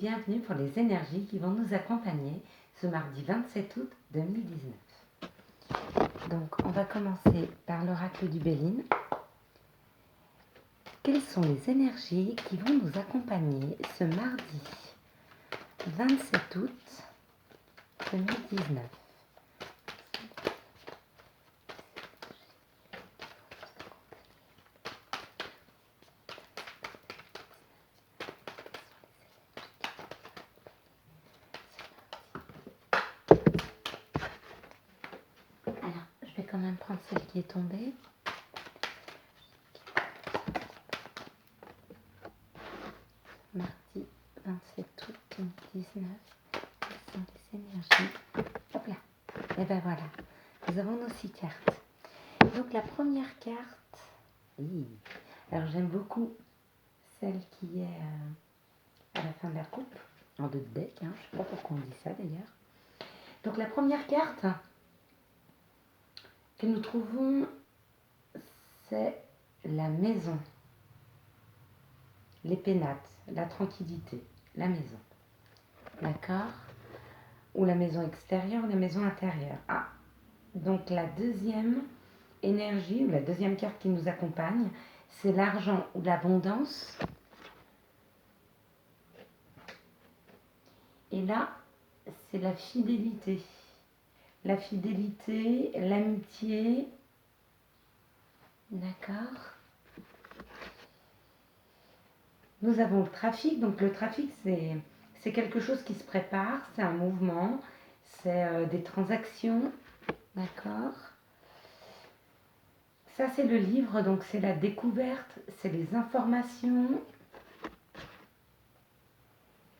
bienvenue pour les énergies qui vont nous accompagner ce mardi 27 août 2019. Donc on va commencer par l'oracle du Béline. Quelles sont les énergies qui vont nous accompagner ce mardi 27 août 2019? Alors, je vais quand même prendre celle qui est tombée. Mardi 27 août 2019, quelles sont les énergies? Hop là. Et ben voilà, nous avons nos 6 cartes. Donc la première carte, alors j'aime beaucoup celle qui est à la fin de la coupe, en 2 de deck, je ne sais pas pourquoi on dit ça d'ailleurs. Donc la première carte que nous trouvons, c'est la maison, les pénates, la tranquillité, la maison. D'accord? Ou la maison extérieure, ou la maison intérieure. Ah, donc la deuxième énergie, ou la deuxième carte qui nous accompagne, c'est l'argent ou l'abondance. Et là, c'est la fidélité. La fidélité, l'amitié. D'accord? Nous avons le trafic. Donc le trafic, c'est quelque chose qui se prépare, c'est un mouvement, c'est des transactions. D'accord? Ça, c'est le livre, donc c'est la découverte, c'est les informations.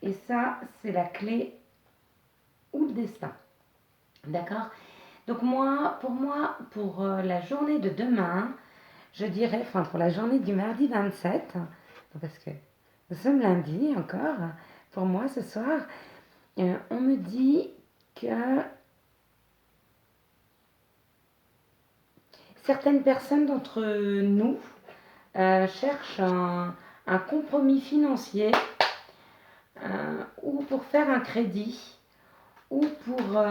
Et ça, c'est la clé ou le destin. D'accord? Donc pour la journée de demain, je dirais, enfin pour la journée du mardi 27, parce que nous sommes lundi encore, pour moi ce soir, on me dit que certaines personnes d'entre nous cherchent un compromis financier ou pour faire un crédit ou pour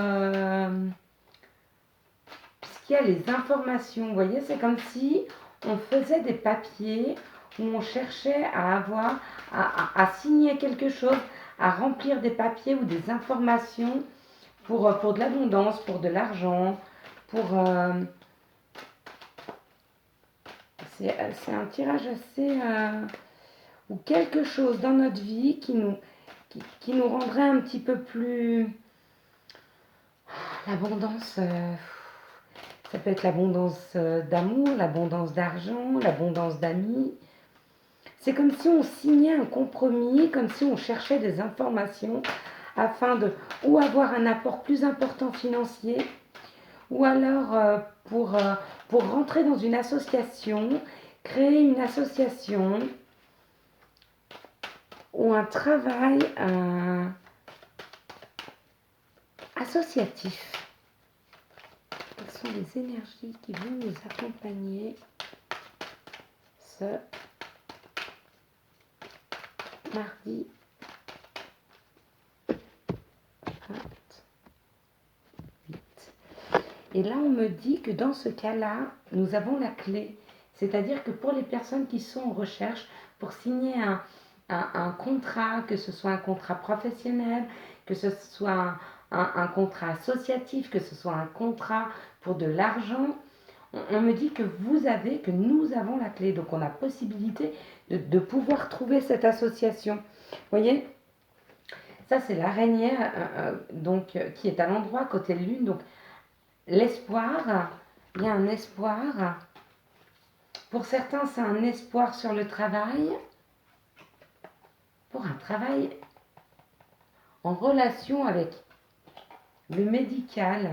puisqu'il y a les informations. Vous voyez, c'est comme si on faisait des papiers où on cherchait à avoir à signer quelque chose, à remplir des papiers ou des informations pour de l'abondance, pour de l'argent, pour c'est un tirage assez ou quelque chose dans notre vie qui nous rendrait un petit peu plus l'abondance. Ça peut être l'abondance d'amour, l'abondance d'argent, l'abondance d'amis. C'est comme si on signait un compromis, comme si on cherchait des informations afin de ou avoir un apport plus important financier, ou alors pour rentrer dans une association, créer une association ou un travail associatif. Quelles sont les énergies qui vont nous accompagner ce mardi 28. Et là, on me dit que dans ce cas-là, nous avons la clé. C'est-à-dire que pour les personnes qui sont en recherche, pour signer un contrat, que ce soit un contrat professionnel, que ce soit un contrat associatif, que ce soit un contrat pour de l'argent, on me dit que nous avons la clé. Donc on a possibilité de pouvoir trouver cette association. Vous voyez, ça c'est l'araignée qui est à l'endroit côté de lune. Donc l'espoir, il y a un espoir. Pour certains, c'est un espoir sur le travail. Pour un travail en relation avec le médical.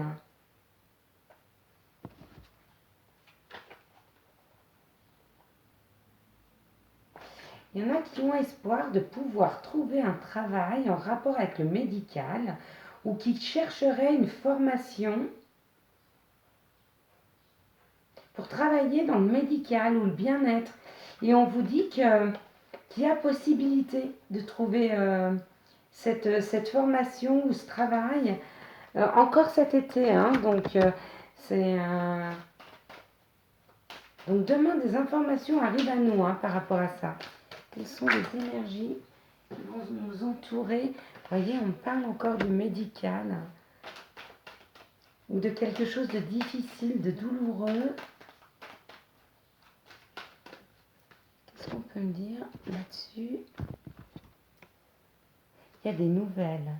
Il y en a qui ont espoir de pouvoir trouver un travail en rapport avec le médical ou qui chercheraient une formation pour travailler dans le médical ou le bien-être. Et on vous dit qu'il y a possibilité de trouver cette formation ou ce travail encore cet été. Hein, donc, c'est... donc demain, des informations arrivent à nous par rapport à ça. Quelles sont les énergies qui vont nous entourer? Vous voyez, on parle encore du médical ou de quelque chose de difficile, de douloureux. Qu'est-ce qu'on peut me dire là-dessus? Il y a des nouvelles.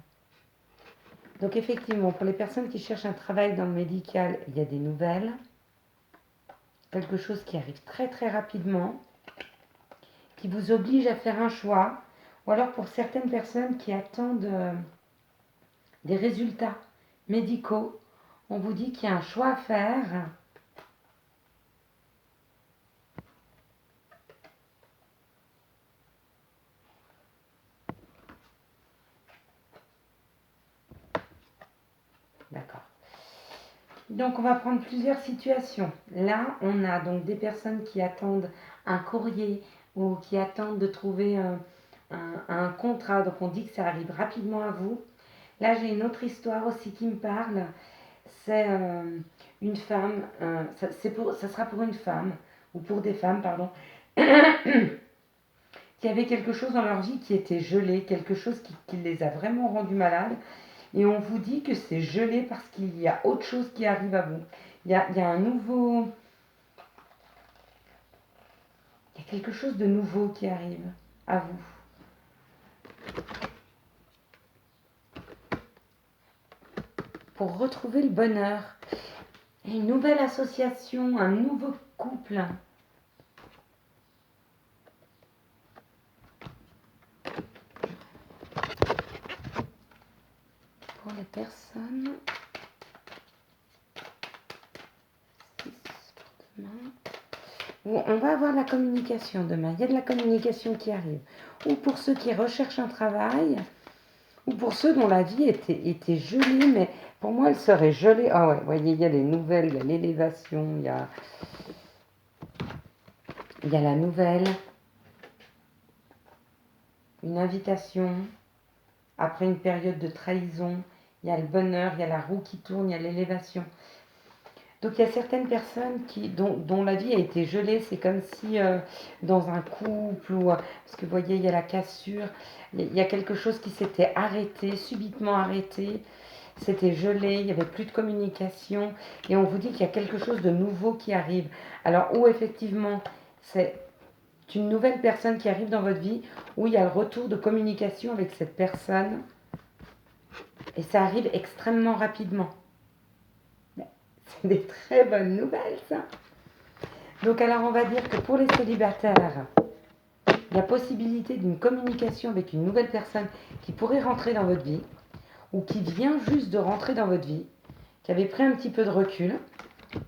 Donc effectivement, pour les personnes qui cherchent un travail dans le médical, il y a des nouvelles. Quelque chose qui arrive très très rapidement, qui vous oblige à faire un choix. Ou alors pour certaines personnes qui attendent des résultats médicaux, on vous dit qu'il y a un choix à faire. D'accord. Donc on va prendre plusieurs situations. Là, on a donc des personnes qui attendent un courrier ou qui attendent de trouver un contrat. Donc on dit que ça arrive rapidement à vous. Là, j'ai une autre histoire aussi qui me parle. C'est une femme, ça sera pour une femme, ou pour des femmes, pardon, qui avaient quelque chose dans leur vie qui était gelé, quelque chose qui les a vraiment rendus malades. Et on vous dit que c'est gelé parce qu'il y a autre chose qui arrive à vous. Il y a un nouveau... Il y a quelque chose de nouveau qui arrive à vous. Pour retrouver le bonheur. Une nouvelle association, un nouveau couple. Pour les personnes... 6 pour demain. On va avoir la communication demain. Il y a de la communication qui arrive. Ou pour ceux qui recherchent un travail, ou pour ceux dont la vie était gelée, mais pour moi elle serait gelée. Ah ouais, vous voyez, il y a les nouvelles, il y a l'élévation, il y a la nouvelle, une invitation, après une période de trahison, il y a le bonheur, il y a la roue qui tourne, il y a l'élévation. Donc il y a certaines personnes dont la vie a été gelée, c'est comme si dans un couple, parce que vous voyez, il y a la cassure, il y a quelque chose qui s'était arrêté, subitement arrêté, c'était gelé, il n'y avait plus de communication, et on vous dit qu'il y a quelque chose de nouveau qui arrive. Alors, où effectivement, c'est une nouvelle personne qui arrive dans votre vie, où il y a le retour de communication avec cette personne, et ça arrive extrêmement rapidement. C'est des très bonnes nouvelles, ça. Donc alors on va dire que pour les célibataires, il y a possibilité d'une communication avec une nouvelle personne qui pourrait rentrer dans votre vie, ou qui vient juste de rentrer dans votre vie, qui avait pris un petit peu de recul,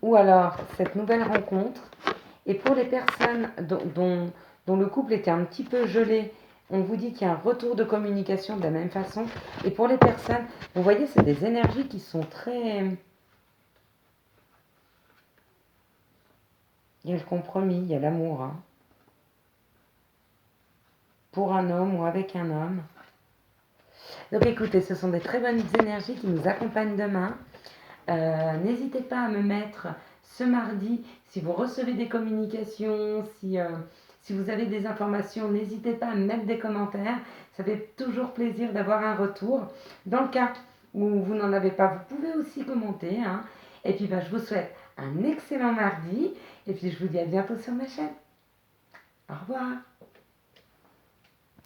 ou alors cette nouvelle rencontre. Et pour les personnes dont le couple était un petit peu gelé, on vous dit qu'il y a un retour de communication de la même façon. Et pour les personnes, vous voyez, c'est des énergies qui sont très... Il y a le compromis, il y a l'amour. Hein. Pour un homme ou avec un homme. Donc écoutez, ce sont des très bonnes énergies qui nous accompagnent demain. N'hésitez pas à me mettre ce mardi, si vous recevez des communications, si vous avez des informations, n'hésitez pas à me mettre des commentaires. Ça fait toujours plaisir d'avoir un retour. Dans le cas où vous n'en avez pas, vous pouvez aussi commenter. Hein. Et puis je vous souhaite un excellent mardi. Et puis je vous dis à bientôt sur ma chaîne. Au revoir.